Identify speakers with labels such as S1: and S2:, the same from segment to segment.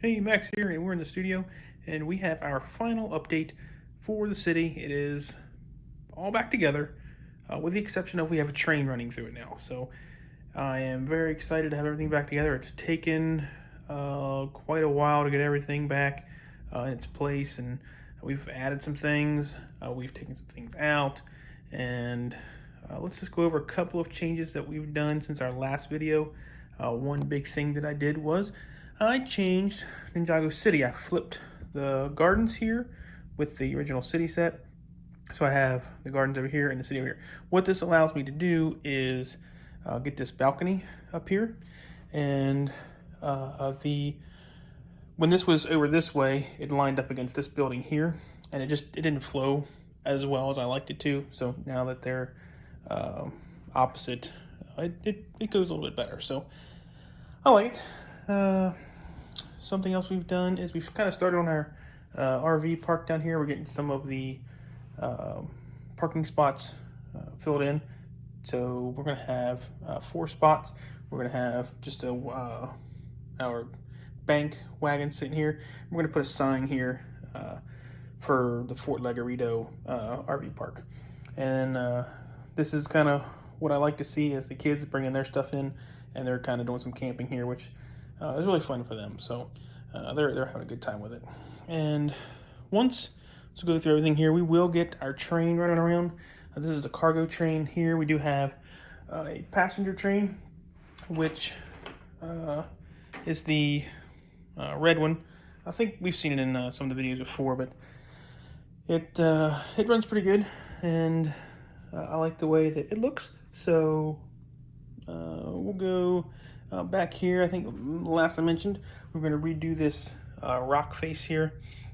S1: Hey, Max here, and we're in the studio, and we have our final update for the city. It is all back together, with the exception of we have a train running through it now. So I am very excited to have everything back together. It's taken quite a while to get everything back in its place, and we've added some things, we've taken some things out, and let's just go over a couple of changes that we've done since our last video. One big thing that I did was I changed Ninjago City. I flipped the gardens here with the original city set. So I have the gardens over here and the city over here. What this allows me to do is get this balcony up here, and the when this was over this way, it lined up against this building here, and it didn't flow as well as I liked it to. So now that they're opposite, it goes a little bit better. So I like it. Something else we've done is we've kind of started on our RV park down here. We're getting some of the parking spots filled in. So we're going to have 4 spots. We're going to have just our bank wagon sitting here. We're going to put a sign here for the Fort Legarito RV park. And this is kind of what I like to see as the kids bringing their stuff in, and they're kind of doing some camping here, which is really fun for them. So they're having a good time with it. And once let's go through everything here, we will get our train running around. This is a cargo train here. We do have a passenger train, which is the red one. I think we've seen it in some of the videos before, but it runs pretty good, and I like the way that it looks. So we'll go back here. I think last I mentioned we're going to redo this rock face here,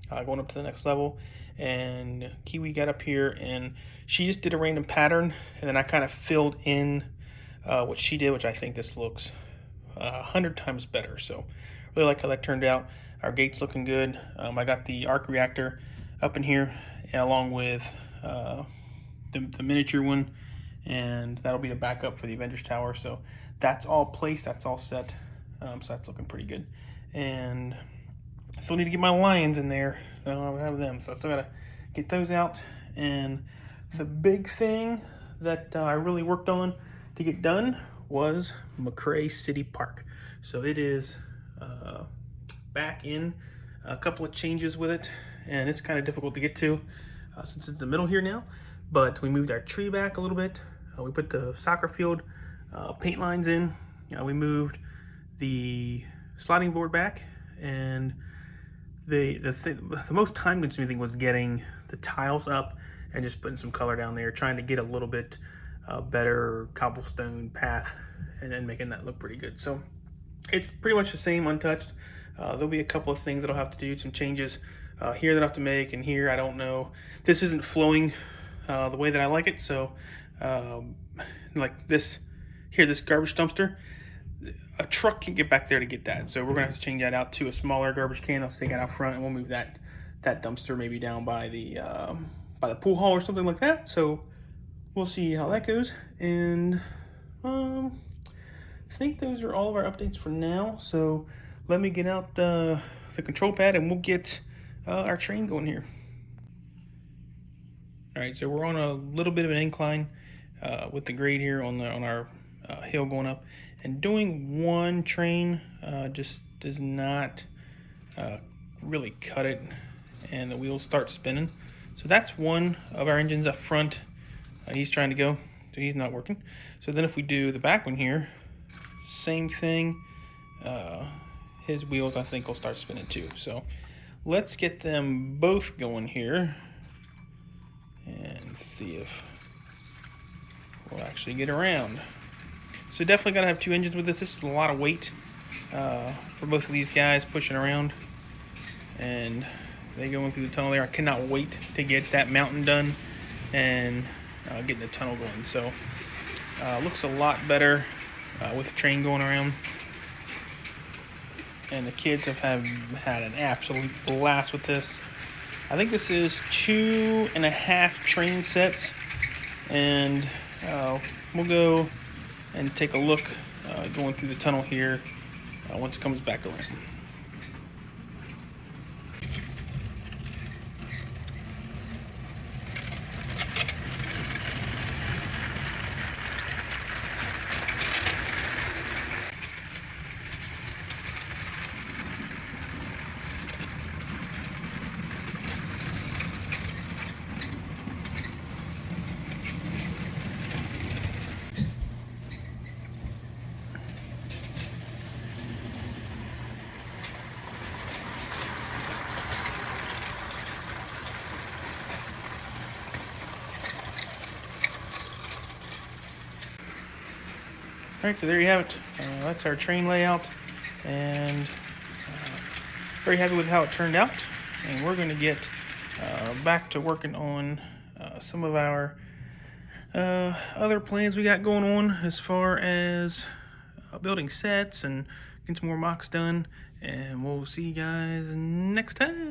S1: going up to the next level. And Kiwi got up here and she just did a random pattern, and then I kind of filled in what she did, which I think this looks 100 times better. So really like how that turned out. Our gate's looking good. I got the arc reactor up in here along with the miniature one, and that'll be the backup for the Avengers Tower. So that's all placed, that's all set. So that's looking pretty good. And I still need to get my lions in there. I don't have them, so I still gotta get those out. And the big thing that I really worked on to get done was MacRae City Park. So it is back in, a couple of changes with it, and it's kind of difficult to get to since it's in the middle here now. But we moved our tree back a little bit. We put the soccer field paint lines in. We moved the sliding board back, and the most time consuming thing was getting the tiles up and just putting some color down there, trying to get a little bit better cobblestone path, and then making that look pretty good. So it's pretty much the same, untouched. There'll be a couple of things that I'll have to do, some changes here that I have to make, and here I don't know. This isn't flowing the way that I like it, so like this here, this garbage dumpster, a truck can get back there to get that. So we're gonna have to change that out to a smaller garbage can. I'll take it out front, and we'll move that dumpster maybe down by the pool hall or something like that. So we'll see how that goes. And I think those are all of our updates for now. So let me get out the control pad, and we'll get our train going here. All right, so we're on a little bit of an incline with the grade here on our hill going up, and doing one train just does not really cut it, and the wheels start spinning. So that's one of our engines up front. He's trying to go, so he's not working. So then if we do the back one here, same thing. His wheels, I think, will start spinning too. So let's get them both going here and see if we'll actually get around. So definitely gotta have 2 engines with this. This is a lot of weight for both of these guys pushing around, and they going through the tunnel there. I cannot wait to get that mountain done and getting the tunnel going. So looks a lot better with the train going around. And the kids have had an absolute blast with this. I think this is 2.5 train sets, and we'll go and take a look going through the tunnel here once it comes back around. Alright, so there you have it. That's our train layout, and very happy with how it turned out. And we're going to get back to working on some of our other plans we got going on as far as building sets and getting some more mocks done. And we'll see you guys next time.